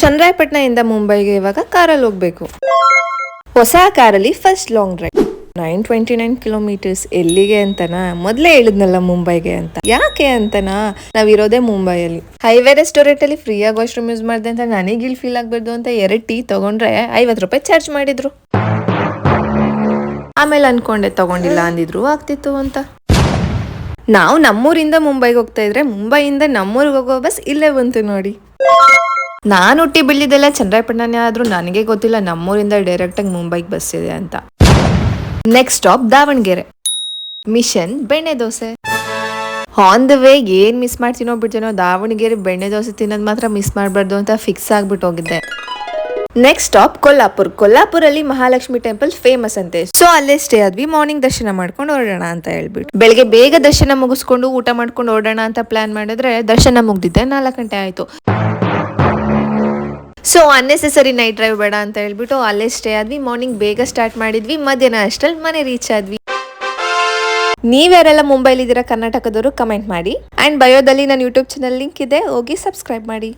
ಚನ್ನರಾಯಪಟ್ಟಣದಿಂದ ಮುಂಬೈಗೆ ಇವಾಗ ಕಾರಲ್ಲಿ ಹೋಗ್ಬೇಕು. ಹೊಸ ಕಾರಲ್ಲಿ ಫಸ್ಟ್ ಲಾಂಗ್ ಡ್ರೈವ್ 929 ಕಿಲೋಮೀಟರ್ಸ್. ಎಲ್ಲಿಗೆ ಅಂತನಾ? ಮೊದ್ಲೇ ಹೇಳಿದ್ನಲ್ಲ ಮುಂಬೈಗೆ ಅಂತ. ಯಾಕೆ ಅಂತನಾ, ನಾವಿರೋದೇ ಮುಂಬೈಯಲ್ಲಿ. ಹೈವೇ ರೆಸ್ಟೋರೆಂಟ್ ಅಲ್ಲಿ ಫ್ರೀಯಾಗಿ ವಾಶ್ರೂಮ್ ಯೂಸ್ ಮಾಡಿದೆ ಅಂತ ನನಗೆ ಇಲ್ಲಿ ಫೀಲ್ ಆಗ್ಬಾರ್ದು ಅಂತ 2 ಟೀ ತಗೊಂಡ್ರೆ 50 ರೂಪಾಯಿ ಚಾರ್ಜ್ ಮಾಡಿದ್ರು. ಆಮೇಲೆ ಅನ್ಕೊಂಡೆ ತಗೊಂಡಿಲ್ಲ ಅಂದಿದ್ರು ಆಗ್ತಿತ್ತು ಅಂತ. ನಾವು ನಮ್ಮೂರಿಂದ ಮುಂಬೈಗೆ ಹೋಗ್ತಾ ಇದ್ರೆ ಮುಂಬೈಯಿಂದ ನಮ್ಮೂರಿಗೆ ಹೋಗೋ ಬಸ್ ಇಲ್ಲೇ ಬಂತು ನೋಡಿ. ನಾನು ಹುಟ್ಟಿ ಬೆಳೆದಿದ್ದೆಲ್ಲ ಚನ್ನರಾಯಪಟ್ಟಣನೇ ಆದ್ರೂ ನನಗೆ ಗೊತ್ತಿಲ್ಲ ನಮ್ಮೂರಿಂದ ಡೈರೆಕ್ಟ್ ಆಗಿ ಮುಂಬೈಗೆ ಬಸ್ ಇದೆ ಅಂತ. Next stop Davanagere. ಮಿಷನ್ ಬೆಣ್ಣೆ ದೋಸೆ. ಆನ್ ದ ವೇ ಏನ್ ಮಿಸ್ ಮಾಡ್ತೀನೋ ಬಿಡ್ತೀನೋ, ದಾವಣಗೆರೆ ಬೆಣ್ಣೆ ದೋಸೆ ತಿನ್ನೋದು ಮಾತ್ರ ಮಿಸ್ ಮಾಡಬಾರ್ದು ಅಂತ ಫಿಕ್ಸ್ ಆಗ್ಬಿಟ್ಟು ಹೋಗಿದ್ದೆ. Next stop Kolhapur. ಕೊಲ್ಲಾಪುರಲ್ಲಿ ಮಹಾಲಕ್ಷ್ಮಿ ಟೆಂಪಲ್ ಫೇಮಸ್ ಅಂತೆ. ಸೊ ಅಲ್ಲೇ ಸ್ಟೇ ಆದ್ವಿ. ಮಾರ್ನಿಂಗ್ ದರ್ಶನ ಮಾಡ್ಕೊಂಡು ಹೊರಡೋಣ ಅಂತ ಹೇಳ್ಬಿಟ್ಟು ಬೆಳಗ್ಗೆ ಬೇಗ ದರ್ಶನ ಮುಗಿಸ್ಕೊಂಡು ಊಟ ಮಾಡ್ಕೊಂಡು ಹೊರಡೋಣ ಅಂತ ಪ್ಲಾನ್ ಮಾಡಿದ್ರೆ ದರ್ಶನ ಮುಗ್ದಿದ್ದೆ 4 ಗಂಟೆ ಆಯ್ತು. ಸೊ ಅನ್ನೆಸೆಸರಿ ನೈಟ್ ಡ್ರೈವ್ ಬೇಡ ಅಂತ ಹೇಳ್ಬಿಟ್ಟು ಅಲ್ಲೇ ಸ್ಟೇ ಆದ್ವಿ. ಮಾರ್ನಿಂಗ್ ಬೇಗ ಸ್ಟಾರ್ಟ್ ಮಾಡಿದ್ವಿ. ಮಧ್ಯಾಹ್ನ ಅಷ್ಟರಲ್ಲಿ ಮನೆ ರೀಚ್ ಆದ್ವಿ. ನೀವ್ಯಾರೆಲ್ಲ ಮುಂಬೈಲಿದ್ದೀರಾ ಕರ್ನಾಟಕದವರು ಕಮೆಂಟ್ ಮಾಡಿ. ಅಂಡ್ ಬಯೋದಲ್ಲಿ ನನ್ನ ಯೂಟ್ಯೂಬ್ ಚಾನಲ್ ಲಿಂಕ್ ಇದೆ, ಹೋಗಿ ಸಬ್ಸ್ಕ್ರೈಬ್ ಮಾಡಿ.